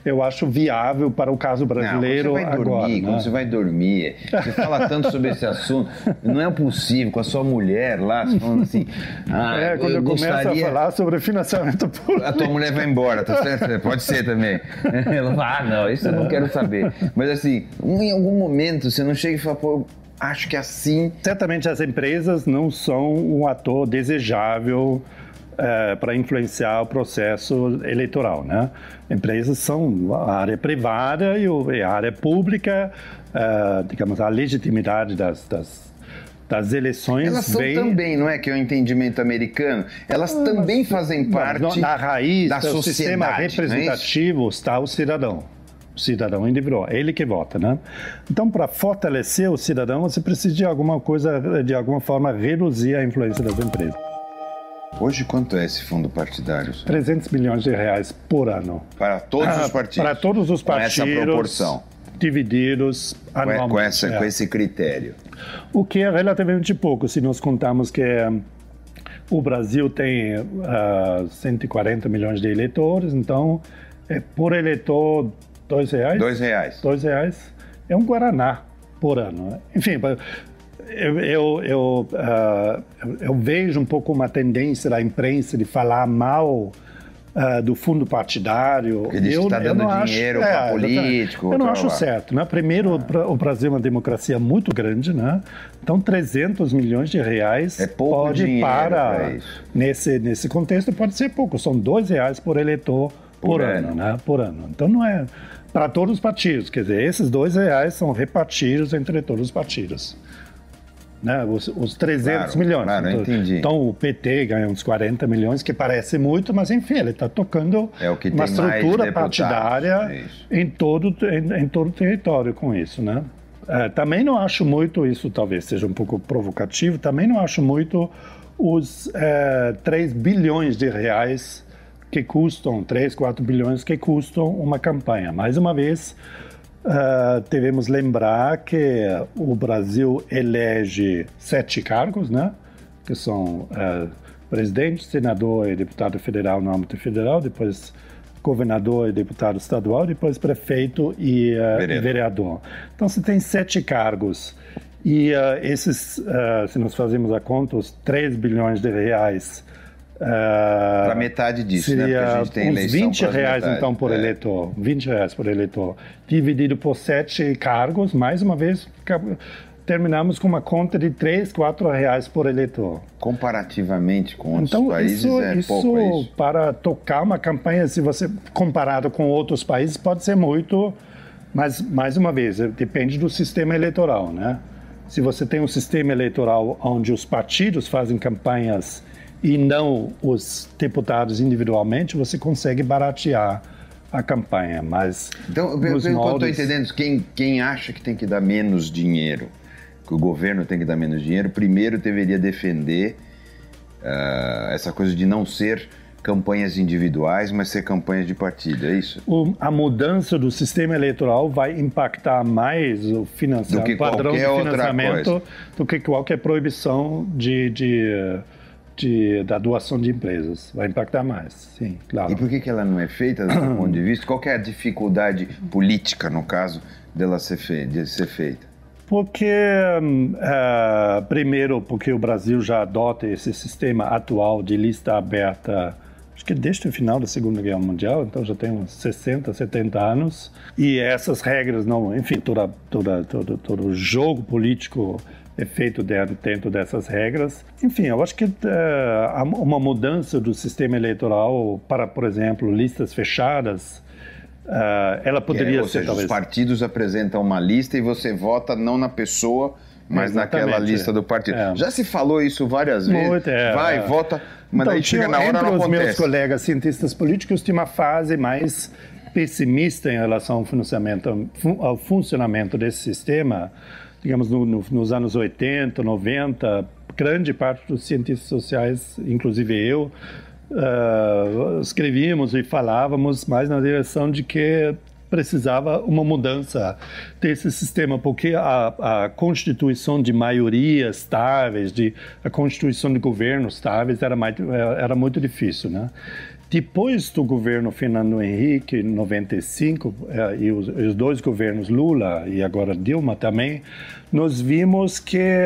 eu acho viável para o caso brasileiro agora. Quando você vai dormir, você fala tanto sobre esse assunto, não é possível com a sua mulher lá, falando assim... quando eu começo a falar sobre financiamento público... A tua mulher vai embora, tá certo? Pode ser também. Ela fala, não, isso eu não quero saber. Mas assim, em algum momento você não chega e fala, pô, acho que assim... Certamente as empresas não são um ator desejável para influenciar o processo eleitoral, né? Empresas são a área privada e a área pública, digamos, a legitimidade das eleições... Elas são também, não é que é o entendimento americano? Elas também fazem parte na raiz da do sistema representativo está o cidadão individual, é ele que vota, né? Então, para fortalecer o cidadão, você precisa de alguma forma, reduzir a influência das empresas. Hoje, quanto é esse fundo partidário? 300 milhões de reais por ano. Para todos os partidos? Para todos os partidos. Com essa proporção? Divididos anualmente. Com esse critério. O que é relativamente pouco, se nós contarmos que o Brasil tem 140 milhões de eleitores, então, por eleitor, R$2? R$2 é um guaraná por ano. Enfim, eu vejo um pouco uma tendência da imprensa de falar mal do fundo partidário. Porque diz que está dando dinheiro para político. Eu não acho certo, né? Primeiro, o Brasil é uma democracia muito grande, né? Então, 300 milhões de reais pode para nesse contexto pode ser pouco. São R$2 por eleitor por ano, né? Por ano. Então, não é para todos os partidos. Quer dizer, esses R$2 são repartidos entre todos os partidos. Né? Os 300 milhões. Claro, entendi. Então, o PT ganha uns 40 milhões, que parece muito, mas, enfim, ele está tocando uma estrutura partidária em todo o território com isso, né? Também não acho muito, isso talvez seja um pouco provocativo, também não acho muito os 3 bilhões de reais que custam, 3, 4 bilhões que custam uma campanha. Mais uma vez, devemos lembrar que o Brasil elege 7 cargos, né? Que são presidente, senador e deputado federal no âmbito federal, depois governador e deputado estadual, depois prefeito e vereador. Então, você tem 7 cargos. E se nós fazemos a conta, os 3 bilhões de reais... para metade disso, né? Porque a gente tem eleição uns R$20, então, por eleitor. R$20 por eleitor. Dividido por 7 cargos, mais uma vez, terminamos com uma conta de R$3, R$4 por eleitor. Comparativamente com outros países, pouco isso. Para tocar uma campanha, se você comparado com outros países, pode ser muito, mas, mais uma vez, depende do sistema eleitoral, né? Se você tem um sistema eleitoral onde os partidos fazem campanhas e não os deputados individualmente, você consegue baratear a campanha, mas... Então, eu estou entendendo, quem acha que tem que dar menos dinheiro, que o governo tem que dar menos dinheiro, primeiro deveria defender essa coisa de não ser campanhas individuais, mas ser campanhas de partido, é isso? A mudança do sistema eleitoral vai impactar mais o padrão de financiamento do que qualquer proibição da doação de empresas. Vai impactar mais, sim, claro. E por que ela não é feita, do seu ponto de vista? Qual que é a dificuldade política, no caso, de ser feita? Porque, primeiro, porque o Brasil já adota esse sistema atual de lista aberta acho que desde o final da Segunda Guerra Mundial, então já tem uns 60, 70 anos, e essas regras não, enfim, todo o jogo político é feito dentro dessas regras. Enfim, eu acho que uma mudança do sistema eleitoral para, por exemplo, listas fechadas, ela poderia ser, talvez... Os partidos apresentam uma lista e você vota não na pessoa, mas naquela lista do partido. Já se falou isso várias vezes. Vai, vota, mas então, daí chega na hora não acontece. Entre os meus colegas cientistas políticos tinha uma fase mais pessimista em relação ao funcionamento desse sistema. Digamos, nos anos 80, 90, grande parte dos cientistas sociais, inclusive eu, escrevíamos e falávamos mais na direção de que precisava uma mudança desse sistema, porque a constituição de maiorias estáveis, a constituição de governos estáveis era muito difícil, né? Depois do governo Fernando Henrique, em 95, e os dois governos Lula e agora Dilma também, nós vimos que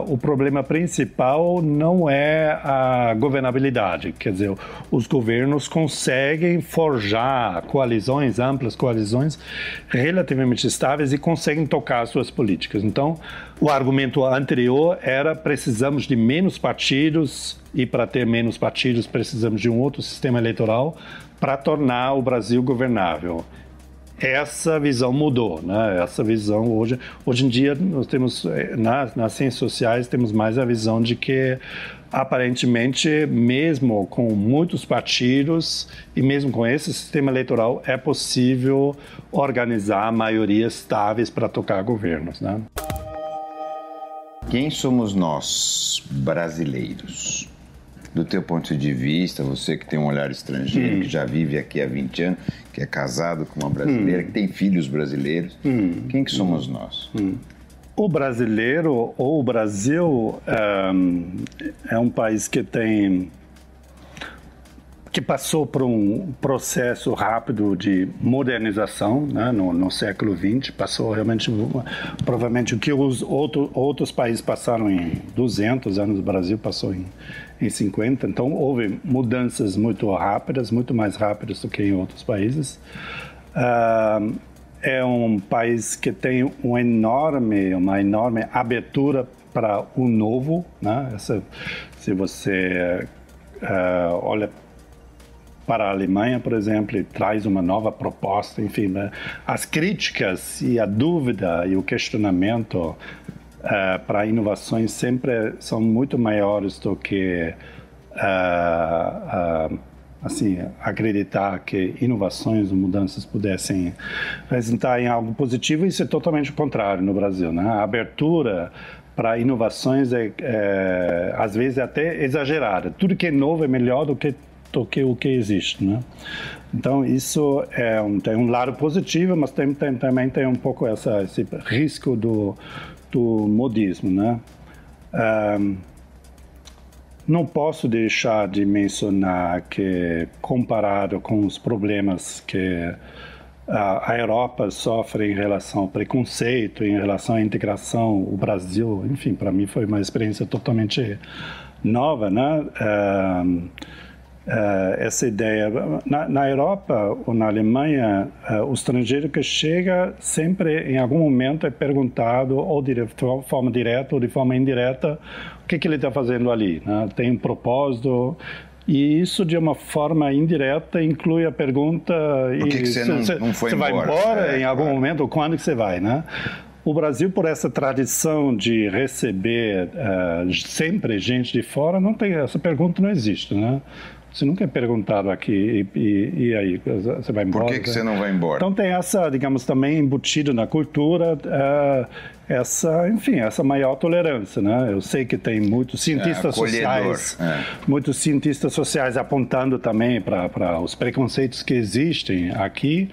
o problema principal não é a governabilidade. Quer dizer, os governos conseguem forjar coalizões, amplas coalizões, relativamente estáveis e conseguem tocar suas políticas. Então, o argumento anterior era precisamos de menos partidos e para ter menos partidos precisamos de um outro sistema eleitoral para tornar o Brasil governável. Essa visão mudou, né? Essa visão hoje em dia nós temos nas ciências sociais temos mais a visão de que aparentemente mesmo com muitos partidos e mesmo com esse sistema eleitoral é possível organizar maiorias estáveis para tocar governos, né? Quem somos nós, brasileiros? Do teu ponto de vista, você que tem um olhar estrangeiro, que já vive aqui há 20 anos, que é casado com uma brasileira, que tem filhos brasileiros, quem que somos nós? O brasileiro, ou o Brasil, é um país que passou por um processo rápido de modernização, né, no século XX, passou realmente, provavelmente o que os outros países passaram em 200 anos, o Brasil passou em 50, então houve mudanças muito rápidas, muito mais rápidas do que em outros países. É um país que tem uma enorme abertura para o novo, né? Se você olha para a Alemanha, por exemplo, e traz uma nova proposta, enfim, né? As críticas e a dúvida e o questionamento para inovações sempre são muito maiores do que assim, acreditar que inovações ou mudanças pudessem resultar em algo positivo. Isso é totalmente o contrário no Brasil, né? A abertura para inovações às vezes é até exagerada. Tudo que é novo é melhor do que o que existe, né? Então isso tem um lado positivo, mas também tem um pouco esse risco do modismo, né? Não posso deixar de mencionar que, comparado com os problemas que a Europa sofre em relação ao preconceito, em relação à integração, o Brasil, enfim, para mim foi uma experiência totalmente nova, né? Essa ideia. Na Europa ou na Alemanha, o estrangeiro que chega sempre, em algum momento, é perguntado ou de forma direta ou de forma indireta o que ele está fazendo ali, né? Tem um propósito. E isso, de uma forma indireta, inclui a pergunta... Por que você não foi embora? Você vai embora em algum momento, ou quando que você vai, né? O Brasil, por essa tradição de receber sempre gente de fora, não tem, essa pergunta não existe, né? Você nunca é perguntado aqui, e aí, você vai embora? Por que você não vai embora? Então tem essa, digamos, também embutido na cultura, essa maior tolerância, né? Eu sei que tem muitos cientistas sociais apontando também para os preconceitos que existem aqui,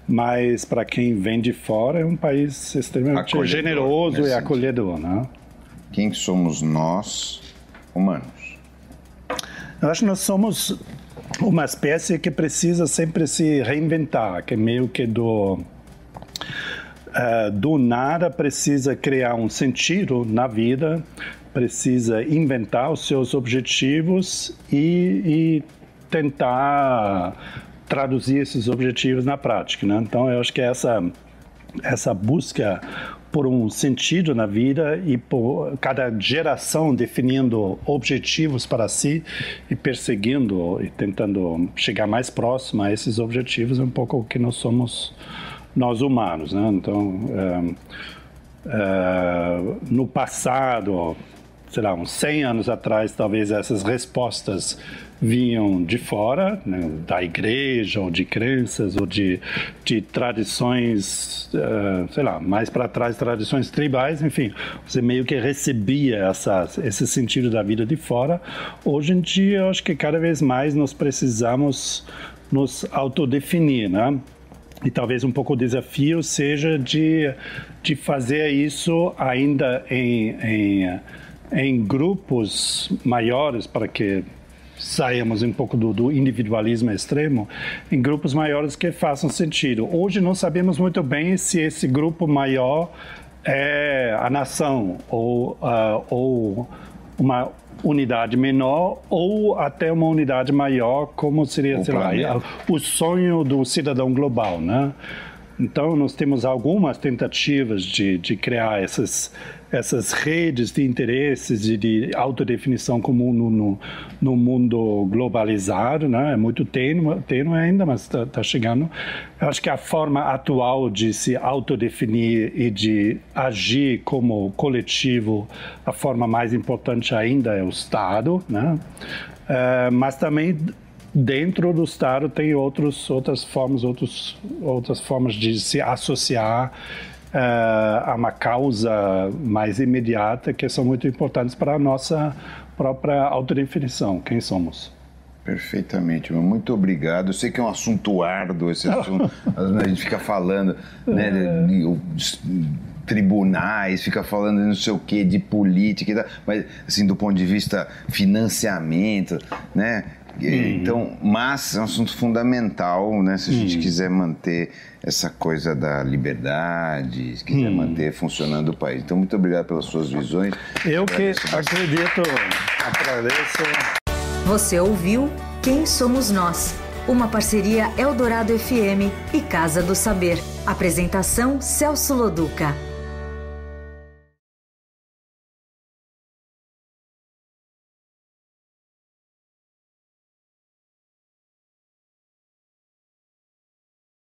mas para quem vem de fora é um país extremamente generoso e acolhedor, né? Quem somos nós, humanos? Eu acho que nós somos uma espécie que precisa sempre se reinventar, que meio que do nada precisa criar um sentido na vida, precisa inventar os seus objetivos e tentar traduzir esses objetivos na prática, né? Então, eu acho que essa busca por um sentido na vida e por cada geração definindo objetivos para si e perseguindo e tentando chegar mais próximo a esses objetivos é um pouco o que nós somos, nós humanos, né? Então, no passado, sei lá, uns 100 anos atrás, talvez essas respostas vinham de fora, né, da igreja, ou de crenças, ou de tradições, sei lá, mais para trás, tradições tribais, enfim, você meio que recebia esse sentido da vida de fora. Hoje em dia, eu acho que cada vez mais nós precisamos nos autodefinir, né? E talvez um pouco o desafio seja de fazer isso ainda em grupos maiores, para que saímos um pouco do individualismo extremo, em grupos maiores que façam sentido. Hoje não sabemos muito bem se esse grupo maior é a nação, ou uma unidade menor, ou até uma unidade maior, como seria, sei lá, o sonho do cidadão global, né? Então, nós temos algumas tentativas de criar essas redes de interesses e de autodefinição comum no mundo globalizado, né? É muito tênue ainda, mas está chegando. Eu acho que a forma atual de se autodefinir e de agir como coletivo, a forma mais importante ainda é o Estado, né? Mas também dentro do Estado tem outras formas de se associar a uma causa mais imediata, que são muito importantes para a nossa própria autodefinição, quem somos. Perfeitamente, muito obrigado. Eu sei que é um assunto árduo, esse assunto, a gente fica falando, né, tribunais, fica falando de não sei o que, de política e tal, mas assim, do ponto de vista financiamento, né? Então, mas é um assunto fundamental, né? Se a gente quiser manter essa coisa da liberdade, se quiser manter funcionando o país. Então, muito obrigado pelas suas visões. Eu que acredito, agradeço. Você ouviu Quem Somos Nós? Uma parceria Eldorado FM e Casa do Saber. Apresentação Celso Loduca.